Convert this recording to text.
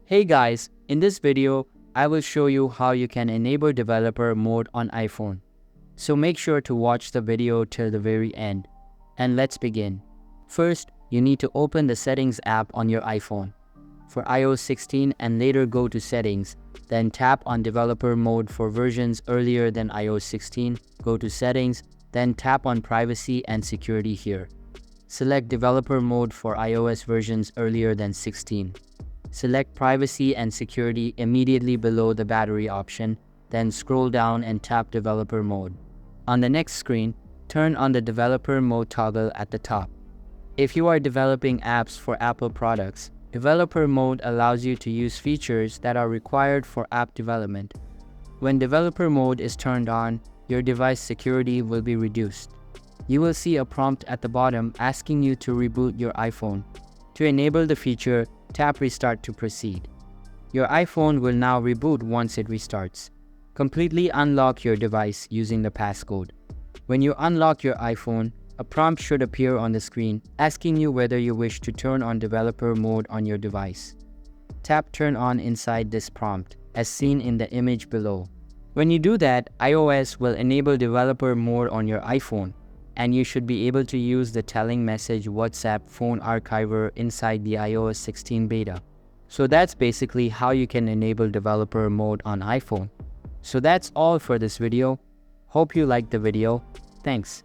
Hey guys, in this video, I will show you how you can enable developer mode on iPhone. So make sure to watch the video till the very end. And let's begin. First, you need to open the Settings app on your iPhone. For iOS 16 and later go to Settings, then tap on Developer Mode for versions earlier than iOS 16, go to Settings, then tap on Privacy and Security here. Select Developer Mode for iOS versions earlier than 16. Select Privacy and Security immediately below the battery option, then scroll down and tap Developer Mode. On the next screen, turn on the Developer Mode toggle at the top. If you are developing apps for Apple products, Developer Mode allows you to use features that are required for app development. When Developer Mode is turned on, your device security will be reduced. You will see a prompt at the bottom asking you to reboot your iPhone. To enable the feature, tap Restart to proceed. Your iPhone will now reboot once it restarts. Completely unlock your device using the passcode. When you unlock your iPhone, a prompt should appear on the screen asking you whether you wish to turn on developer mode on your device. Tap Turn On inside this prompt, as seen in the image below. When you do that, iOS will enable developer mode on your iPhone, and you should be able to use the telling message WhatsApp phone archiver inside the iOS 16 beta. So that's basically how you can enable developer mode on iPhone. So that's all for this video. Hope you liked the video. Thanks.